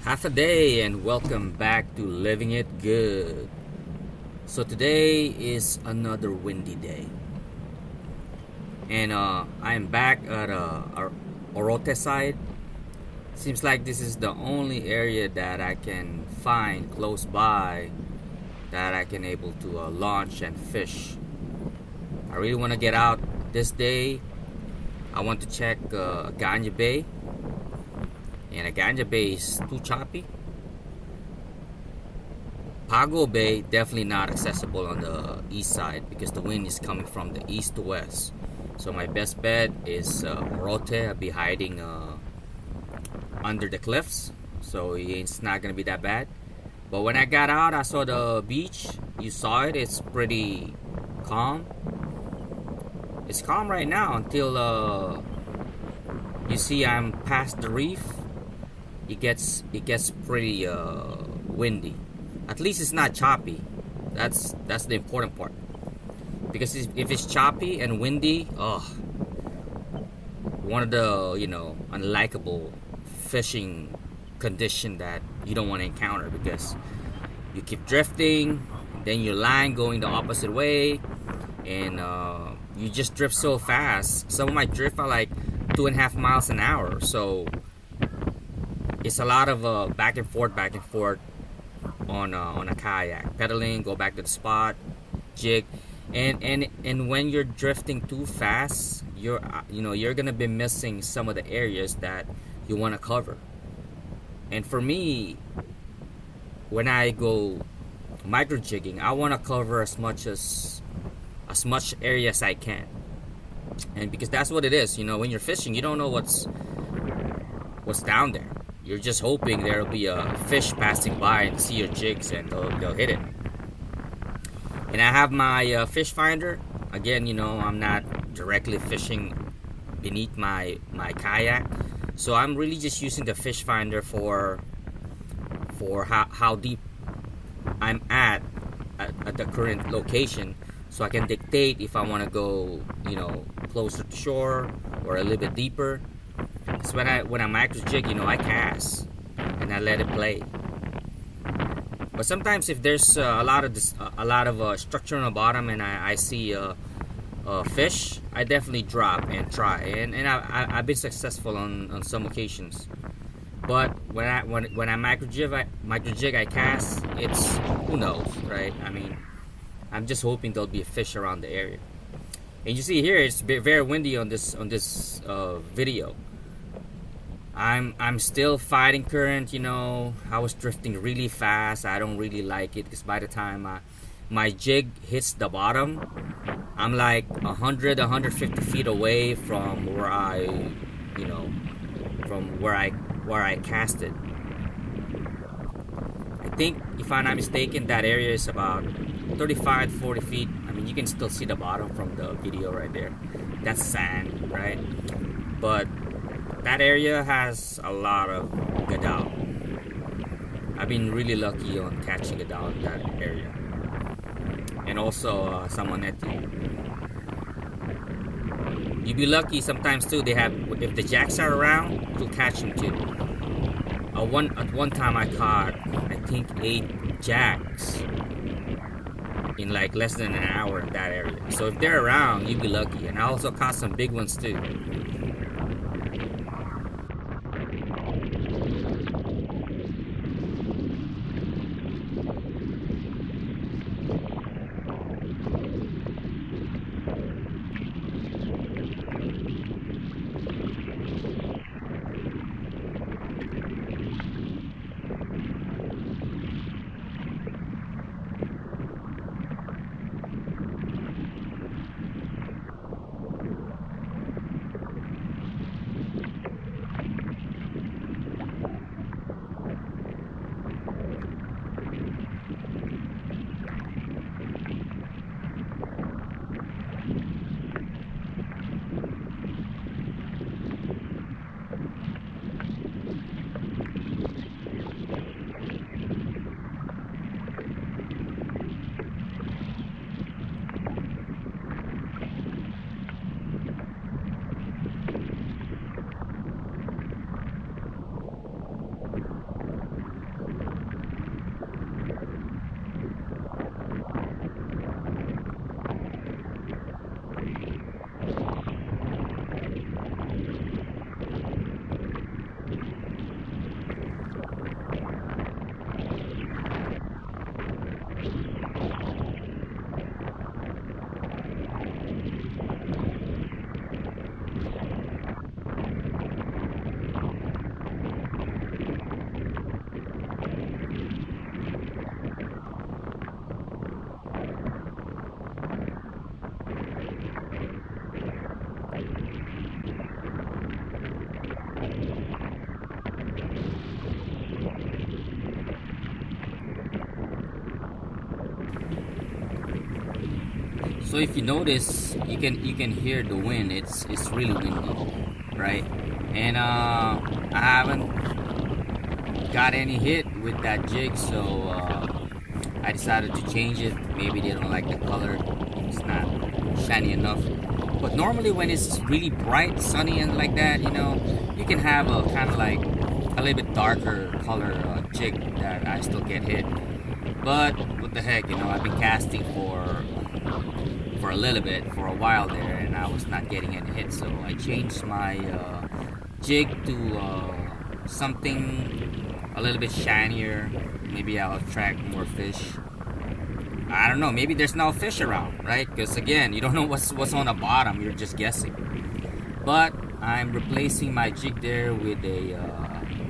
Half a day and welcome back to Living It Good. So today is another windy day, and I am back at our Orote side. Seems like this is the only area that I can find close by that I can able to launch and fish. I really want to get out this day. I want to check Ganya Bay, and Ganya Bay is too choppy. Pago Bay definitely not accessible on the east side because the wind is coming from the east to west. So my best bet is Orote. I'll be hiding under the cliffs, so it's not gonna be that bad. But when I got out, I saw the beach. You saw it. It's pretty calm. It's calm right now until you see I'm past the reef. It gets pretty windy. At least it's not choppy. That's the important part. Because if it's choppy and windy, one of the unlikable fishing condition that you don't want to encounter, because you keep drifting, then your line going the opposite way, and you just drift so fast. Some of my drift are like 2.5 miles an hour, so it's a lot of back and forth on a kayak, pedaling, go back to the spot, jig, and when you're drifting too fast, you're gonna be missing some of the areas that you want to cover. And for me, when I go micro jigging, I want to cover as much area as I can, and because that's what it is. When you're fishing, you don't know what's down there. You're just hoping there'll be a fish passing by and see your jigs, and they'll hit it. And I have my fish finder. Again, I'm not directly fishing beneath my kayak, so I'm really just using the fish finder for how deep I'm at the current location, so I can dictate if I want to go closer to shore or a little bit deeper. So when I micro jig, I cast and I let it play. But sometimes if there's a lot of structure on the bottom and I see a fish, I definitely drop and try. And I've been successful on some occasions. But when I micro jig, I cast. It's, who knows, right? I mean, I'm just hoping there'll be a fish around the area. And you see here, it's very windy on this video. I'm still fighting current. I was drifting really fast. I don't really like it because by the time my jig hits the bottom, I'm like 150 feet away from where I casted. I think, if I'm not mistaken, that area is about 35 to 40 feet. I mean, you can still see the bottom from the video right there. That's sand, right? But that area has a lot of gadao. I've been really lucky on catching gadao in that area, and also salmoneti. You'd be lucky sometimes too. They have, if the jacks are around, you'll catch them too. At one time I caught, I think, 8 jacks in like less than an hour in that area. So if they're around, you'd be lucky. And I also caught some big ones too. So if you notice, you can hear the wind. It's really windy, right? And I haven't got any hit with that jig, so I decided to change it. Maybe they don't like the color; it's not shiny enough. But normally, when it's really bright, sunny, and like that, you can have a kind of like a little bit darker color jig that I still get hit. But what the heck, I've been casting for a little bit, for a while there, and I was not getting any hits. So I changed my jig to something a little bit shinier. Maybe I'll attract more fish. I don't know. Maybe there's no fish around, right? Because again, you don't know what's on the bottom. You're just guessing. But I'm replacing my jig there with a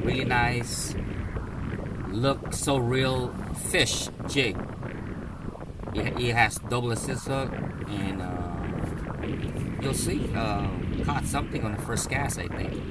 really nice, look so real fish jig. It has double assist hook, and you'll see. Caught something on the first cast, I think.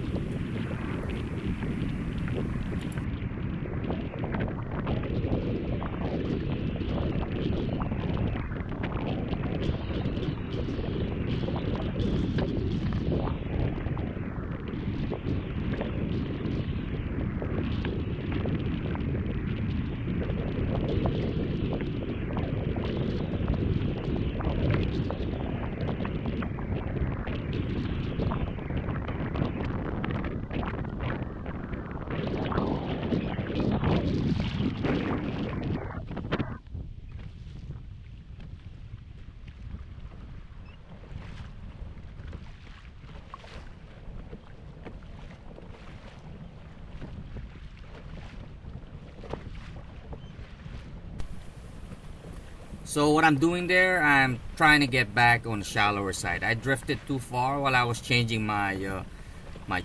So what I'm doing there, I'm trying to get back on the shallower side. I drifted too far while I was changing my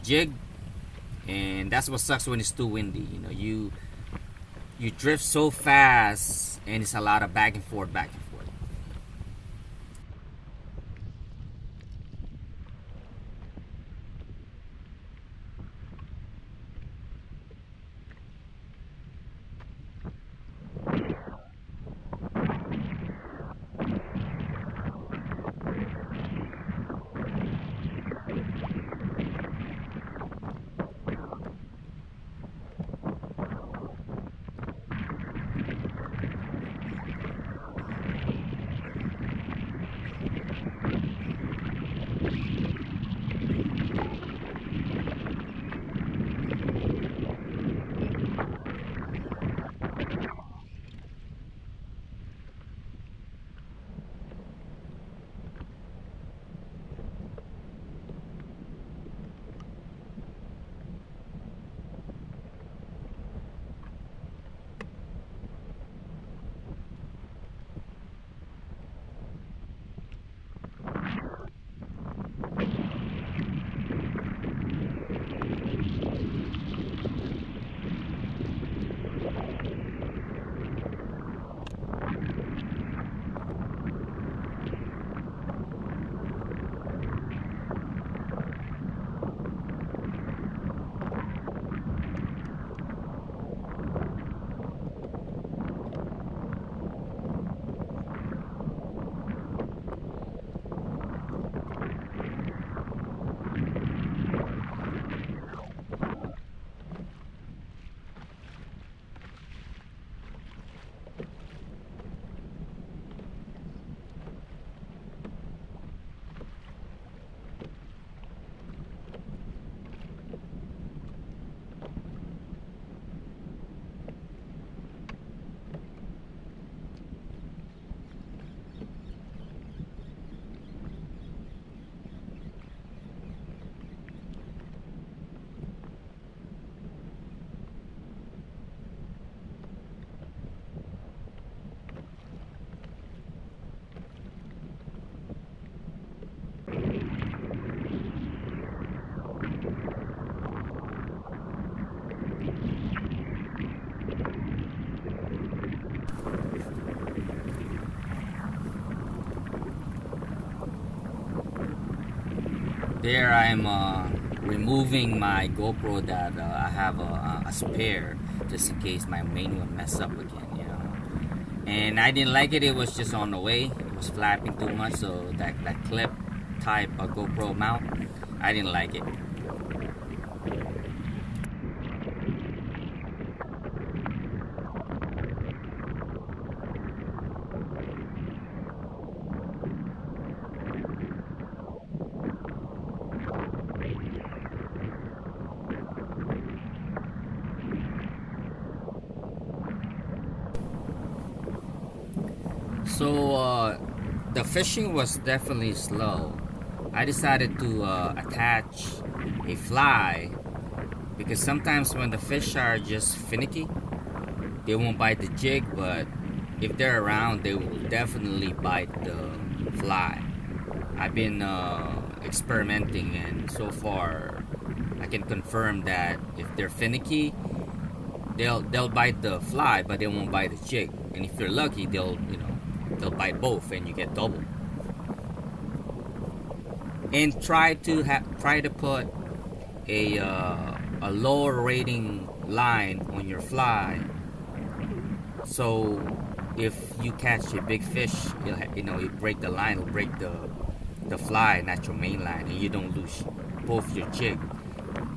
jig, and that's what sucks when it's too windy. You drift so fast, and it's a lot of back and forth, back and forth. There I'm removing my GoPro that I have a spare just in case my main one mess up again, And I didn't like it. It was just on the way. It was flapping too much, so that clip type of GoPro mount, I didn't like it. So the fishing was definitely slow. I decided to attach a fly because sometimes when the fish are just finicky, they won't bite the jig, but if they're around, they will definitely bite the fly. I've been experimenting, and so far, I can confirm that if they're finicky, they'll bite the fly, but they won't bite the jig. And if you're lucky, they'll bite both, and you get double. And try to put a lower rating line on your fly, so if you catch a big fish, you break the line, it'll break the fly, not your main line, and you don't lose both your jig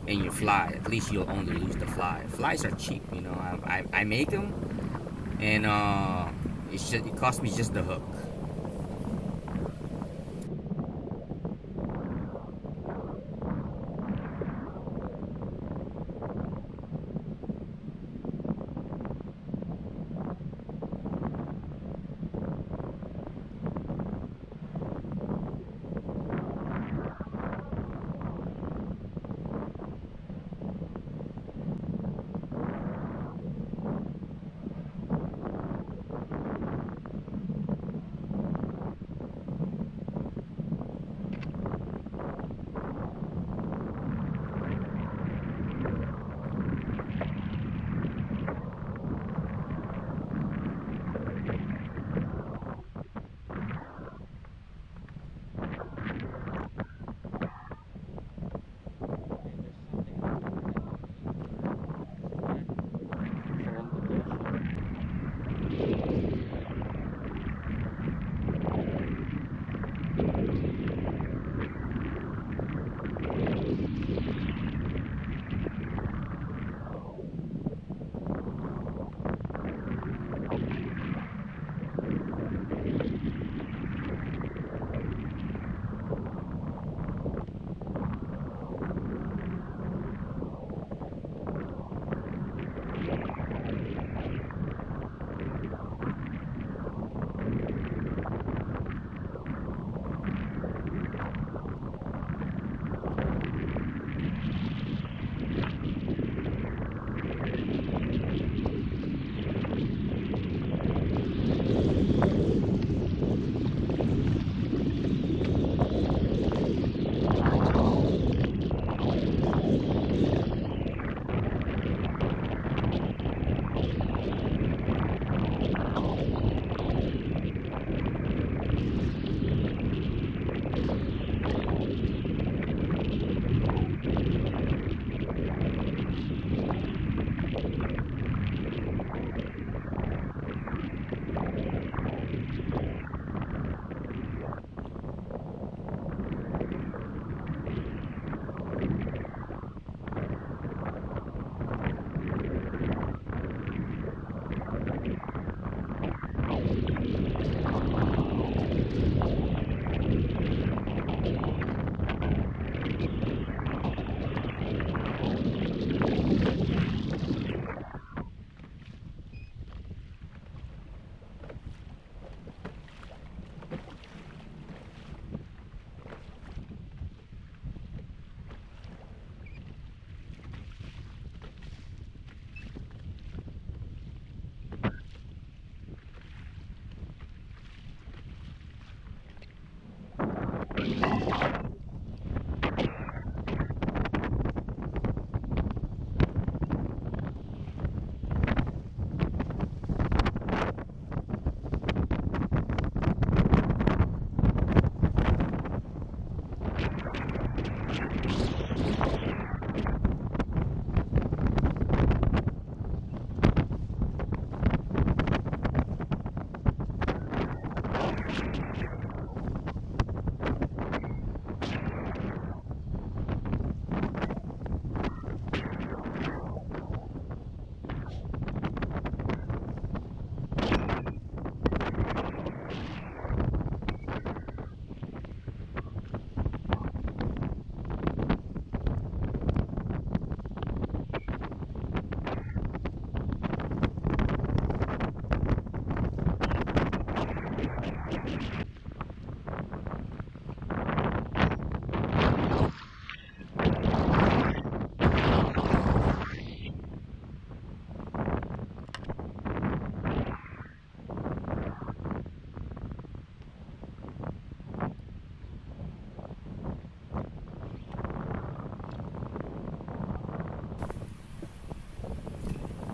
and your fly. At least you'll only lose the fly. Flies are cheap, I make them, and it cost me just the hook.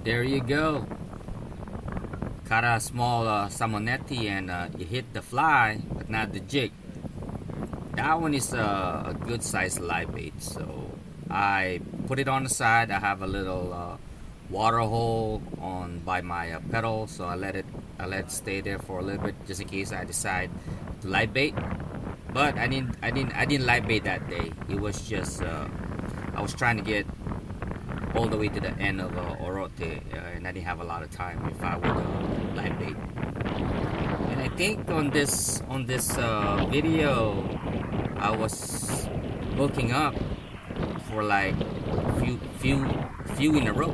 there you go. Caught a small salmonetti and you hit the fly, but not the jig. That one is a good sized live bait. So I put it on the side. I have a little water hole on by my pedal, so I let it stay there for a little bit just in case I decide to live bait. But I didn't live bait that day. It was just I was trying to get all the way to the end of Orote, and I didn't have a lot of time if I would live bait. And I think on this video, I was hooking up for like few in a row.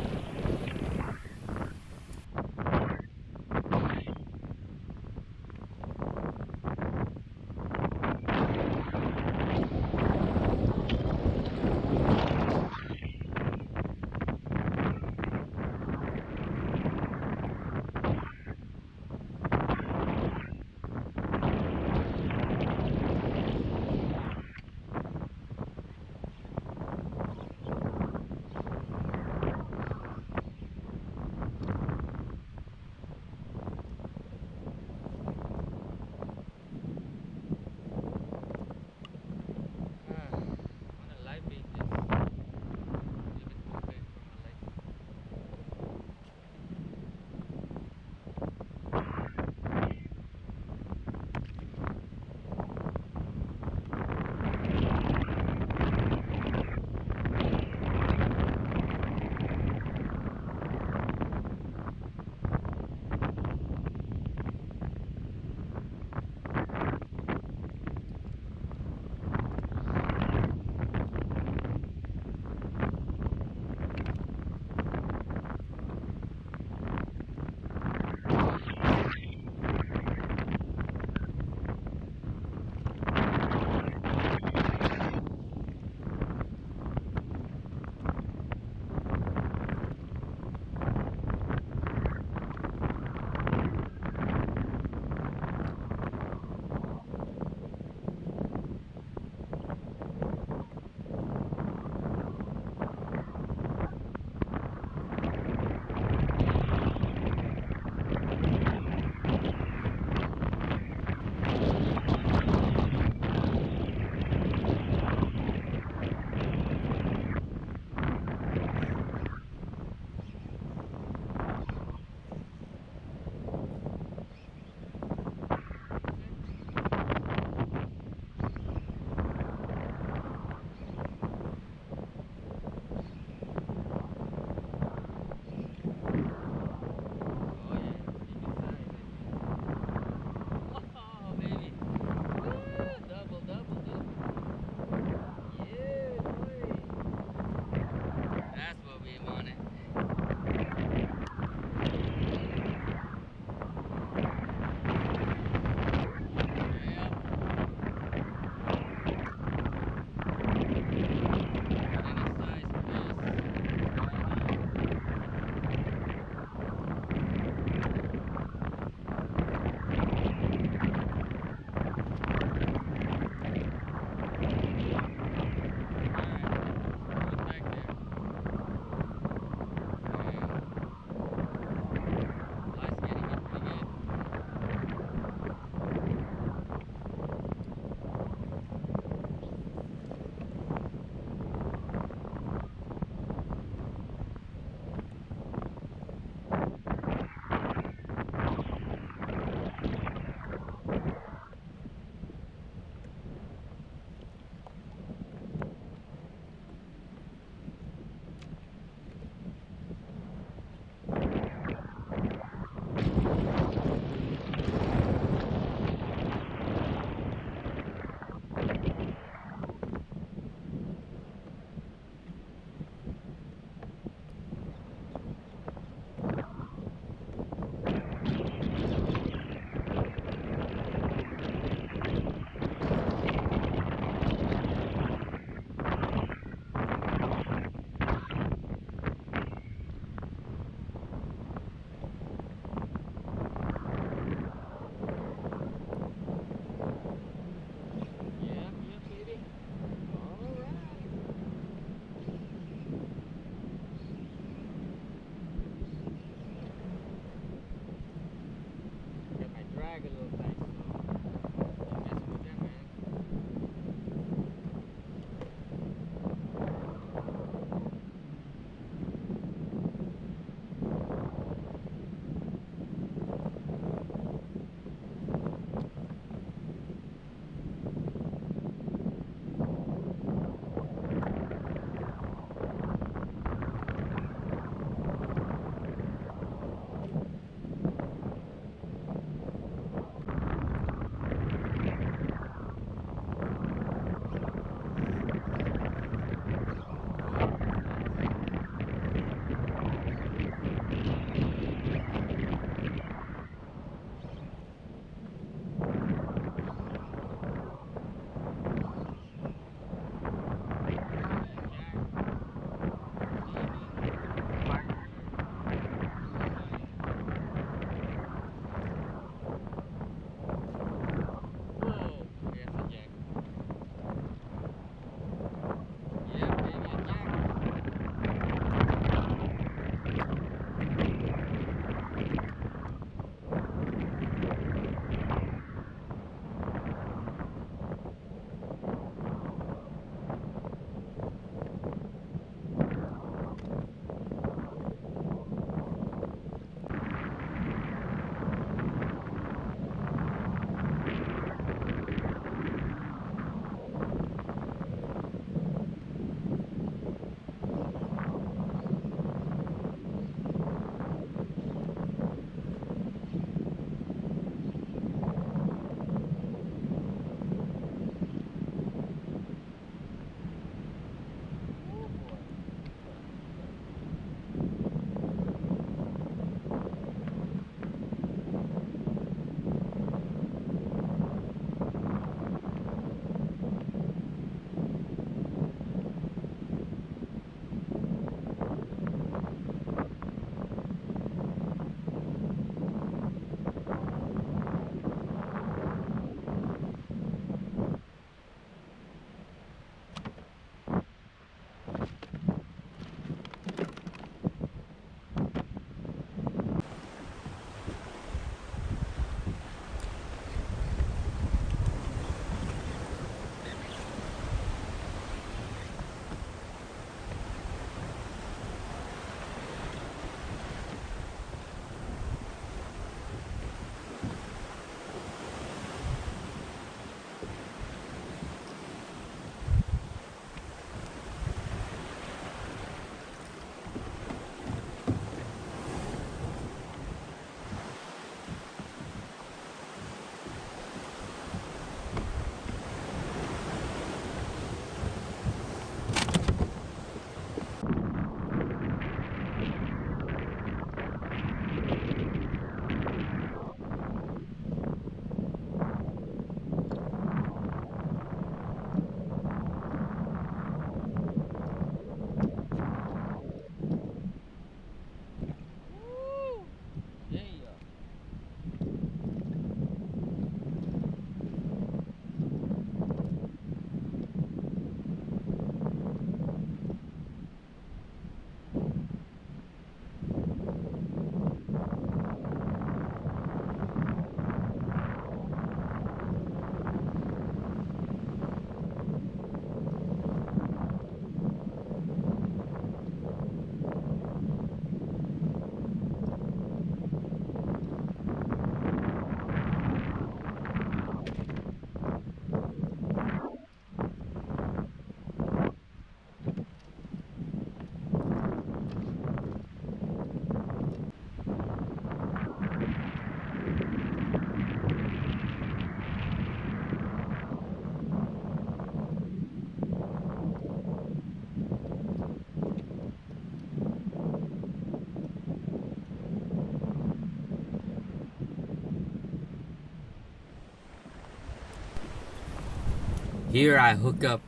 Here I hook up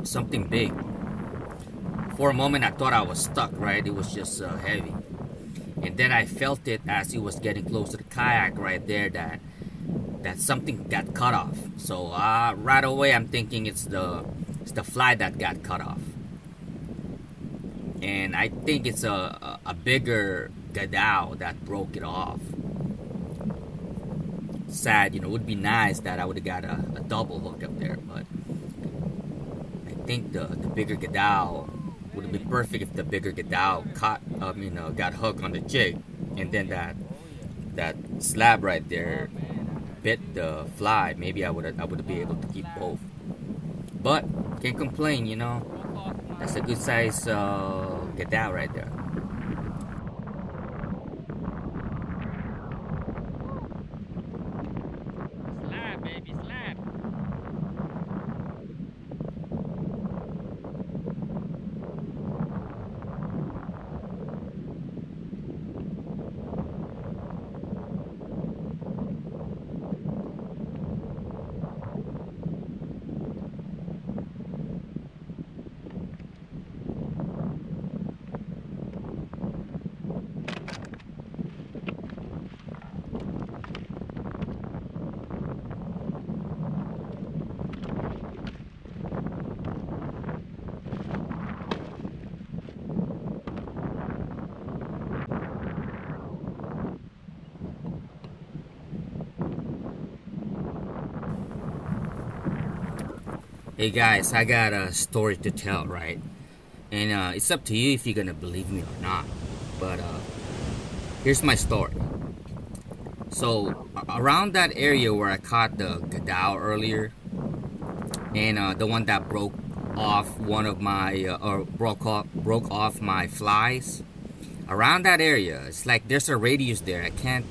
something big. For a moment I thought I was stuck, right? It was just heavy. And then I felt it as it was getting close to the kayak right there that something got cut off. So right away I'm thinking it's the fly that got cut off. And I think it's a bigger gadao that broke it off. Sad, it would be nice that I would have got a double hook up there, but I think the bigger gadao would have been perfect if the bigger gadao got hooked on the jig, and then that slab right there bit the fly. Maybe I would be able to keep both. But can't complain, That's a good size gadao right there. Slab, baby, slab. Hey guys, I got a story to tell, right? And it's up to you if you're gonna believe me or not. But here's my story. So around that area where I caught the gadao earlier, and the one that broke off one of my broke off my flies, around that area, it's like there's a radius there. I can't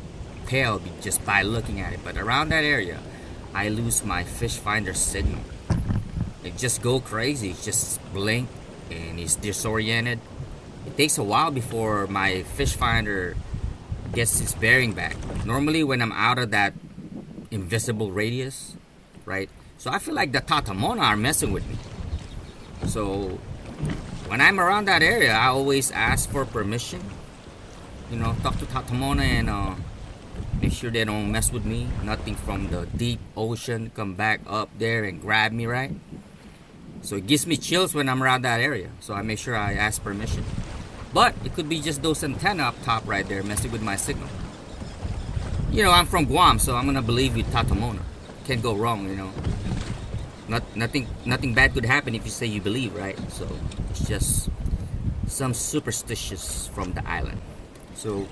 tell just by looking at it, but around that area, I lose my fish finder signal. It just go crazy. It just blink and it's disoriented. It takes a while before my fish finder gets its bearing back. Normally when I'm out of that invisible radius, right? So I feel like the Taotao Mo'na are messing with me. So when I'm around that area, I always ask for permission. Talk to Taotao Mo'na and make sure they don't mess with me. Nothing from the deep ocean come back up there and grab me, right? So it gives me chills when I'm around that area. So I make sure I ask permission. But it could be just those antenna up top right there messing with my signal. I'm from Guam, so I'm gonna believe with Taotao Mo'na. Can't go wrong, Nothing bad could happen if you say you believe, right? So it's just some superstitions from the island. So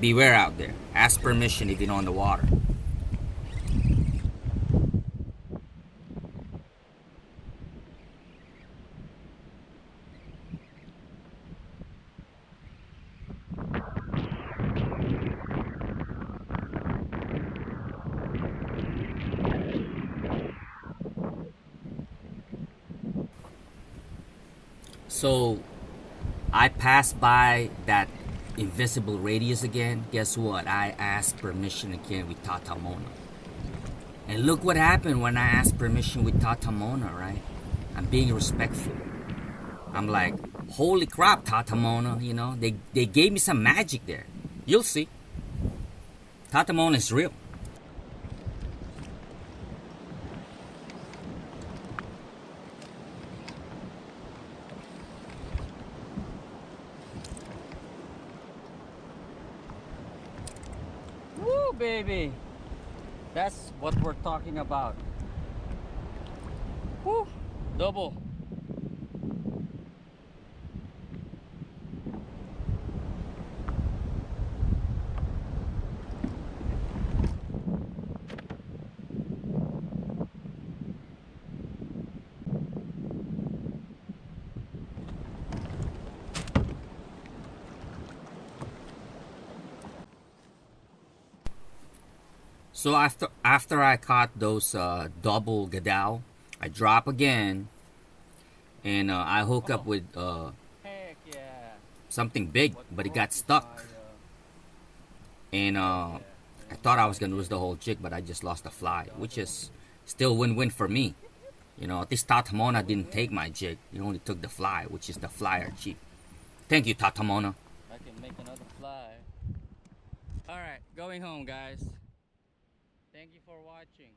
beware out there. Ask permission if you're on the water. So I passed by that invisible radius again. Guess what? I asked permission again with Taotao Mo'na. And look what happened when I asked permission with Taotao Mo'na, right? I'm being respectful. I'm like, holy crap, Taotao Mo'na, they gave me some magic there. You'll see. Taotao Mo'na is real. Woo, baby. That's what we're talking about. Woo, double. So after I caught those double gadao, I drop again, and I hook up with something big, but it got stuck. And I thought I was gonna lose the whole jig, but I just lost the fly, which is still win-win for me. You know, this Taotao Mo'na didn't take my jig. He only took the fly, which is the flyer cheap. Thank you, Taotao Mo'na. I can make another fly. Alright, going home, guys. Thank you for watching.